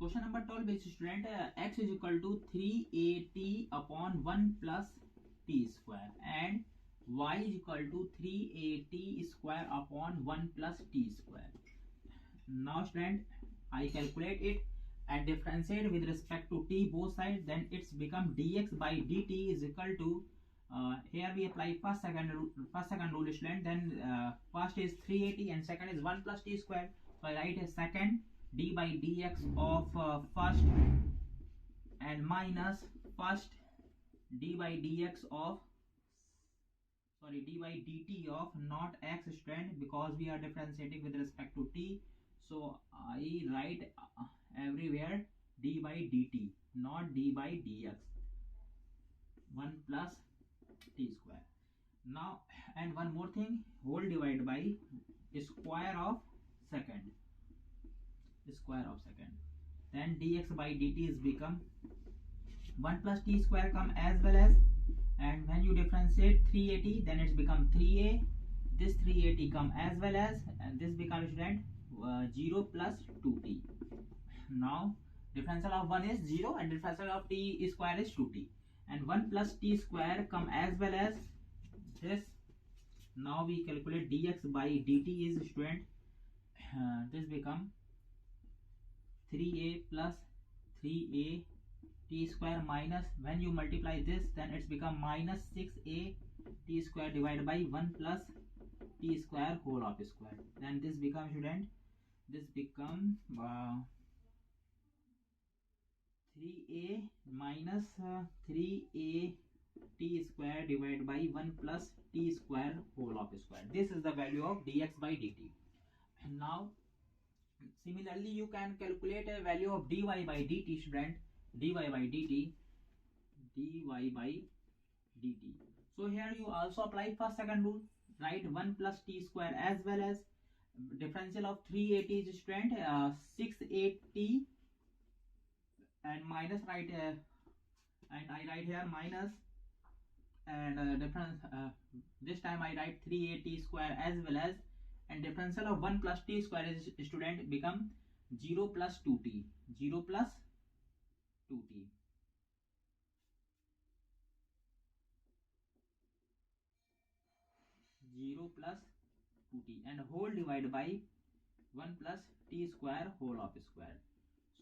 Question number 12 is student, x is equal to 3at upon 1 plus t square and y is equal to 3at square upon 1 plus t square. Now student, I calculate it and differentiate with respect to t both sides, then it's become dx by dt is equal to, here we apply first second rule student, then first is 380 and second is 1 plus t square. So I write a second d by dx of first and minus first d by dx of, sorry, d by dt of not x student, because we are differentiating with respect to t. So I write everywhere d by dt, not d by dx, 1 plus t square. Now, and one more thing, whole divided by square of second, then dx by dt is become 1 plus t square come as well as, and when you differentiate 380, then it's become 3a, this 380 come as well as, and this becomes student 0 plus 2t. Now differential of 1 is 0 and differential of t square is 2t, and 1 plus t square come as well as this. Now we calculate dx by dt is student, this become 3a plus 3a t square minus, when you multiply this, then it's become minus 6a t square divided by 1 plus t square whole of square. Then this becomes student, this become 3a minus 3a t square divided by 1 plus t square whole of square. This is the value of dx by dt. And now similarly you can calculate a value of dy by dt student, dy by dt. So here you also apply first second rule, write 1 plus t square as well as differential of 380 is student 680 and minus write and I write here minus, and difference this time I write 380 square as well as, and differential of 1 plus t square is student become 0 plus 2t, 0 plus 2t. And whole divided by 1 plus t square whole of square.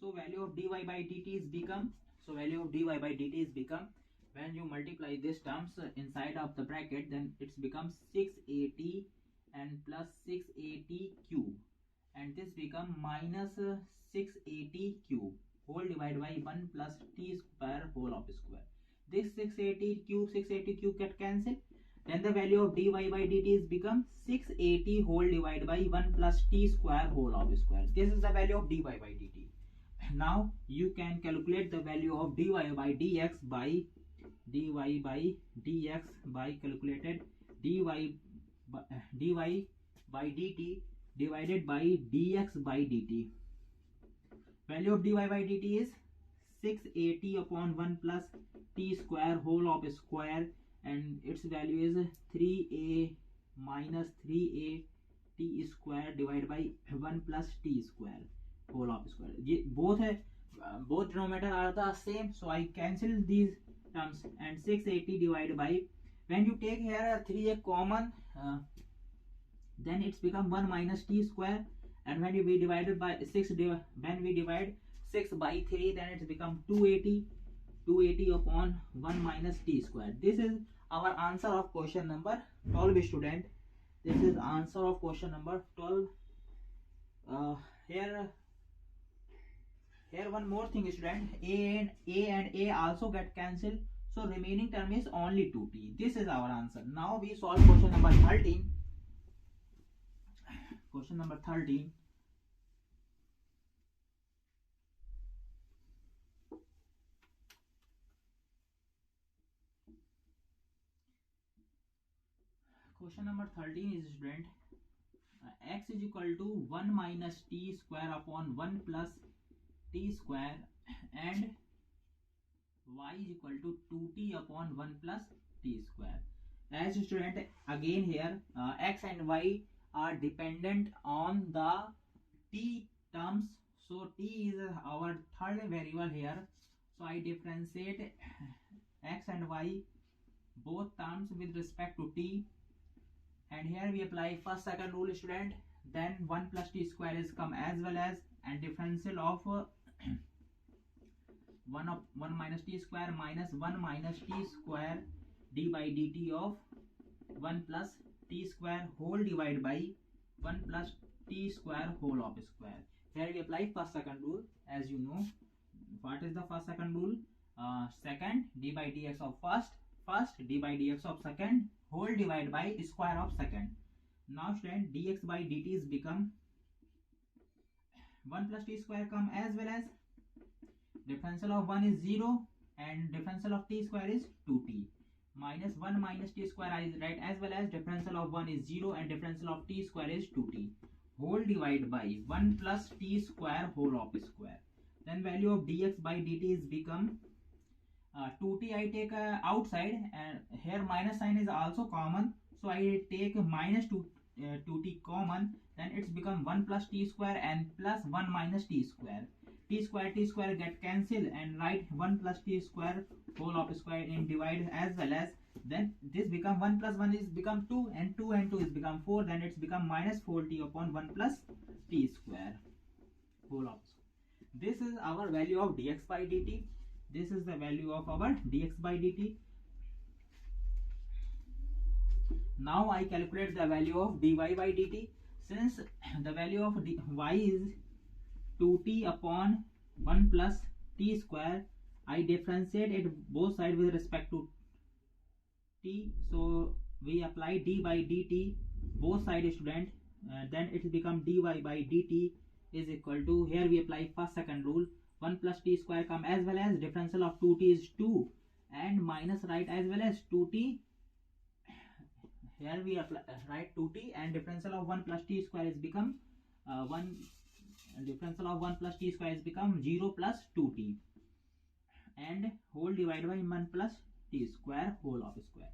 So value of dy by dt is become, so value of dy by dt is become, when you multiply these terms inside of the bracket, then it's becomes 680 and plus 680 cube, and this become minus 680 cube whole divided by 1 plus t square whole of square. This 680 cube get cancelled, then the value of dy by dt is become 680 whole divided by 1 plus t square whole of square. This is the value of dy by dt. Now you can calculate the value of dy by dx by calculated dy by dt divided by dx by dt. value of dy by dt is 680 upon 1 plus t square whole of square, and its value is 3a minus 3a t square divided by 1 plus t square whole of square. Both denominator are the same, so I cancel these terms, and 680 divided by, when you take here 3a common, then it's become 1 minus t square, and when we divided by 6, when we divide 6 by 3, then it's become 280 upon 1 minus t square. This is our answer of question number 12, student. This is answer of question number 12. Here one more thing, student. A and A also get cancelled, so remaining term is only 2t. This is our answer. Now we solve question number 13. Question number 13. Question number 13 is, student, x is equal to 1 minus t square upon 1 plus t square, and y is equal to 2t upon 1 plus t square. As student, again here x and y are dependent on the t terms, so t is our third variable here, so I differentiate x and y both terms with respect to t, and here we apply first second rule, student. Then 1 plus t square is come as well as, and differential of 1 minus t square minus 1 minus t square d by dt of 1 plus t square whole divided by 1 plus t square whole of square. Here we apply first second rule. As you know, what is the first second rule? Second d by dx of first d by dx of second whole divided by square of second. Now student, dx by dt is become 1 plus t square come as well as, differential of 1 is 0 and differential of t square is 2t, minus 1 minus t square I write as well as, differential of 1 is 0 and differential of t square is 2t, whole divided by 1 plus t square whole of square. Then value of dx by dt is become 2t I take outside, and here minus sign is also common, so I take minus 2t common, then it's become 1 plus t square and plus 1 minus t square. T square get cancelled, and write 1 plus t square whole of square in divide as well as, then this become 1 plus 1 is become 2 and 2 is become 4, then it's become minus 4t upon 1 plus t square whole of square. This is our value of dx by dt. This is the value of our dx by dt. Now I calculate the value of dy by dt. Since the value of y is 2t upon 1 plus t square, I differentiate it both sides with respect to t, so we apply d by dt both sides, student, then it become dy by dt is equal to, here we apply first second rule, 1 plus t square come as well as, differential of 2t is 2 and minus right as well as 2t, here we apply write 2t, and differential of 1 plus t square is become 1, differential of 1 plus t square is become 0 plus 2t, and whole divided by 1 plus t square whole of square.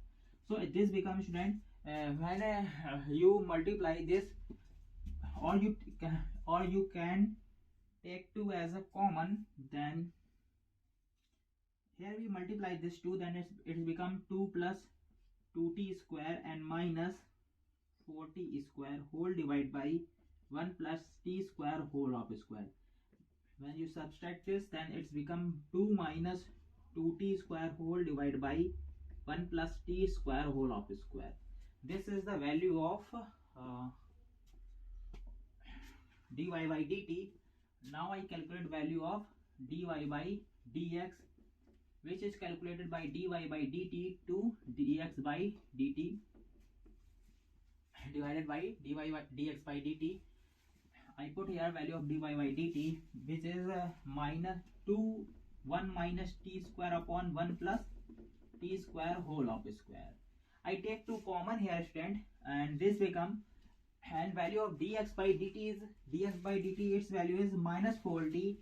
So this becomes, student, when you multiply this, or you can take 2 as a common, then here we multiply this 2, then it's become 2 plus 2t square and minus 4t square whole divided by 1 plus t square whole of square. When you subtract this, then it's become 2 minus 2t square whole divided by 1 plus t square whole of square. This is the value of dy by dt. Now I calculate value of dy by dx, which is calculated by dy by dt to dx by dt divided by dy by dx by dt. I put here value of dy by dt, which is minus 1 minus t square upon 1 plus t square whole of square. I take 2 common here, student, and this become, and value of dx by dt is, its value is minus 4t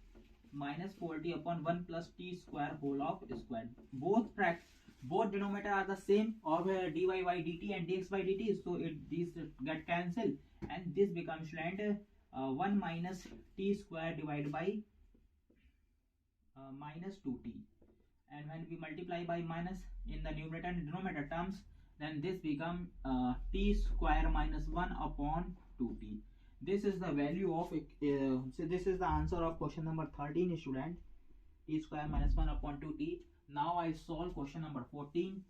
minus 4t upon 1 plus t square whole of square. Both denominator are the same of dy by dt and dx by dt, so these get cancelled, and this becomes student 1 minus t square divided by minus 2t, and when we multiply by minus in the numerator and denominator terms, then this become t square minus 1 upon 2t. This is the value of so this is the answer of question number 13, student. T square minus 1 upon 2t. Now I solve question number 14.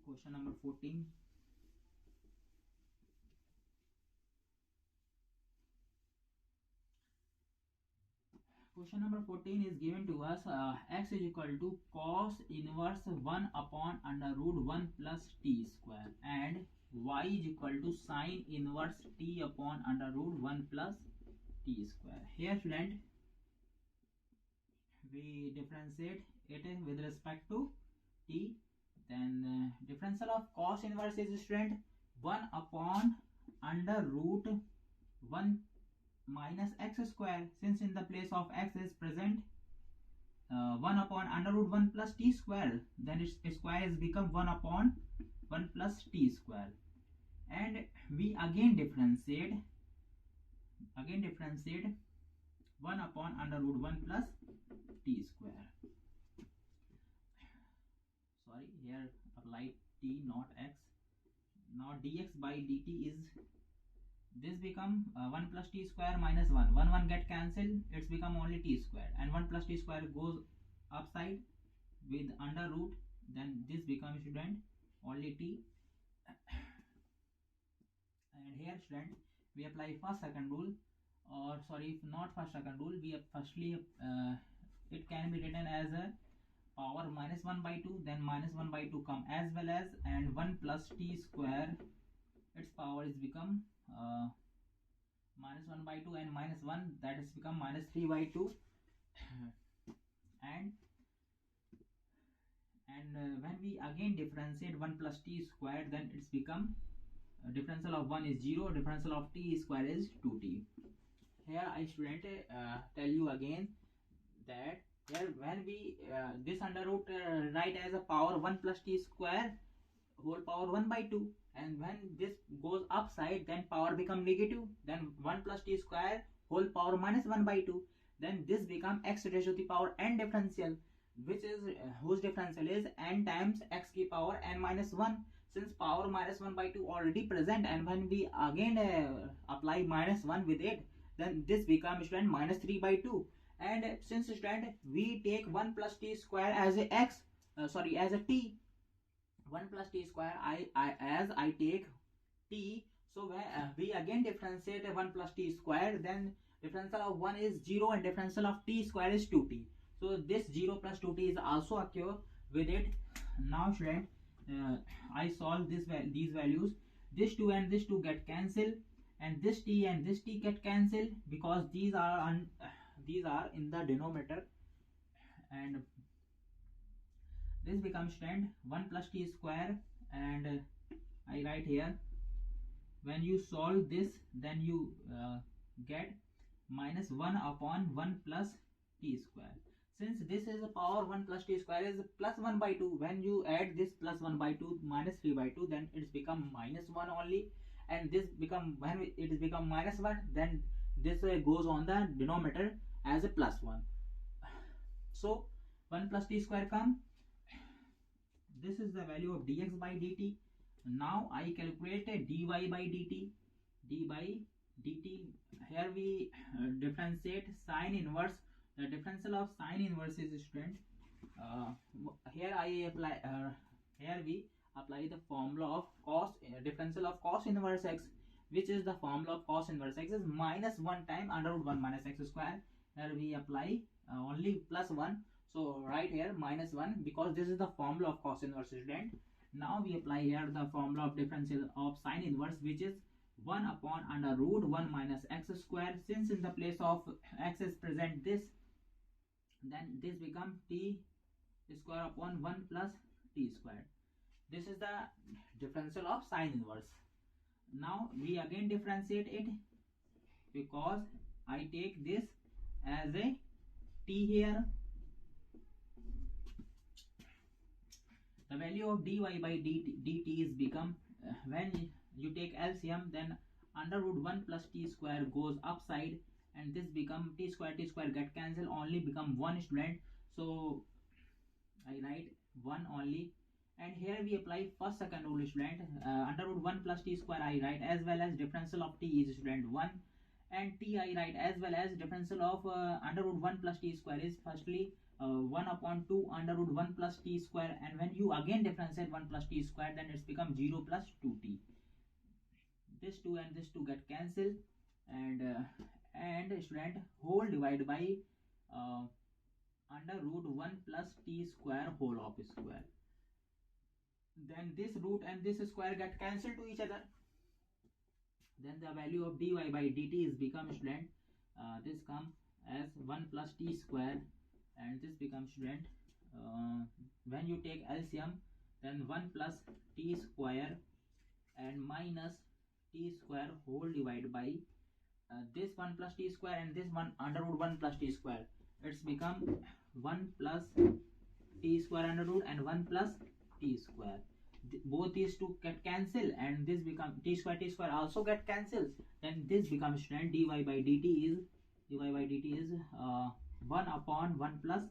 Question number 14. Question number 14 is given to us x is equal to cos inverse 1 upon under root 1 plus t square, and y is equal to sin inverse t upon under root 1 plus t square. Here student, we differentiate it with respect to t. Then differential of cos inverse is student 1 upon under root 1 minus x square. Since in the place of x is present 1 upon under root 1 plus t square, then its square is become 1 upon 1 plus t square, and we again differentiate 1 upon under root 1 plus t square. Sorry, here apply t not x. Now dx by dt is this become 1 plus t square minus 1. 1 get cancelled, it's become only t square, and 1 plus t square goes upside with under root, then this becomes student only t. And here student, we apply first second rule, or sorry, not first second rule, we firstly it can be written as a power minus 1 by 2, then minus 1 by 2 come as well as, and 1 plus t square, its power is become minus 1 by 2 and minus 1, that is become minus 3 by 2. and when we again differentiate 1 plus t square, then it's become differential of 1 is 0, differential of t square is 2t. Here I student tell you again that here when we this under root write as a power 1 plus t square whole power 1 by 2, and when this goes upside, then power become negative, then 1 plus t square whole power minus 1 by 2, then this become x raised to the power n differential, which is whose differential is n times x की power n minus 1. Since power minus 1 by 2 already present, and when we again apply minus 1 with it, then this becomes student minus 3 by 2. And since student we take 1 plus t square as a x as a t, 1 plus t square I take t, so we again differentiate 1 plus t square, then differential of 1 is 0 and differential of t square is 2t, so this 0 plus 2t is also occur with it. Now student, I solve these values, this 2 and this 2 get cancelled, and this t and this t get cancelled, because these are in the denominator, and this becomes 1 plus t square, and I write here, when you solve this, then you get minus 1 upon 1 plus t square. Since this is a power 1 plus t square is plus 1 by 2, when you add this plus 1 by 2 minus 3 by 2, then it's become minus 1 only, and this become, when it is become minus 1, then this goes on the denominator as a plus 1. So 1 plus t square come, this is the value of dx by dt. Now I calculate dy by dt. Here we differentiate sine inverse. The differential of sine inverse is student. Here we apply the formula of cos differential of cos inverse x, which is the formula of cos inverse x is minus 1 time under root 1 minus x square. Here we apply only plus 1. So right here minus 1, because this is the formula of cos inverse student. Now we apply here the formula of differential of sine inverse, which is 1 upon under root 1 minus x square. Since in the place of x is present this, then this become t square upon 1 plus t square. This is the differential of sine inverse. Now we again differentiate it because I take this as a t here. The value of dy by dt is become when you take LCM, then under root 1 plus t square goes upside, and this become t square get cancel, only become 1 student. So I write 1 only, and here we apply first second rule student. Under root 1 plus t square I write, as well as differential of t is student 1, and t I write as well as differential of under root 1 plus t square is firstly 1 upon 2 under root 1 plus t square, and when you again differentiate 1 plus t square, then it's become 0 plus 2t. This 2 and this 2 get cancelled, and student whole divided by under root 1 plus t square whole of square. Then this root and this square get cancelled to each other. Then the value of dy by dt is become student this come as 1 plus t square, and this becomes student when you take LCM, then 1 plus t square and minus t square whole divided by this 1 plus t square and this 1 under root 1 plus t square. It's become 1 plus t square under root and 1 plus t square. Both these two get cancelled, and this become t square also get cancelled. Then this becomes student dy by dt is 1 upon 1 plus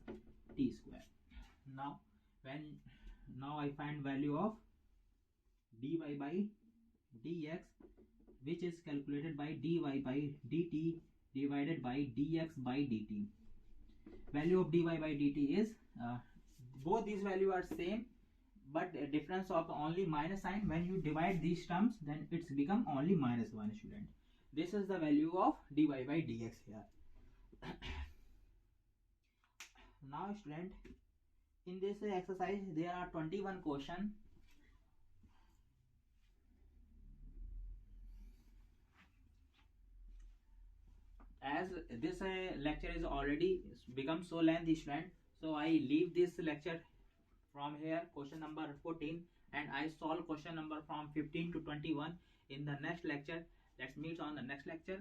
t square. Now I find value of dy by dx, which is calculated by dy by dt divided by dx by dt. Value of dy by dt is both these values are same, but a difference of only minus sign. When you divide these terms, then it's become only minus 1 student. This is the value of dy by dx here. Now student, in this exercise there are 21 questions. As this lecture is already become so lengthy student, so I leave this lecture from here, question number 14, and I solve question number from 15 to 21 in the next lecture. Let's meet on the next lecture.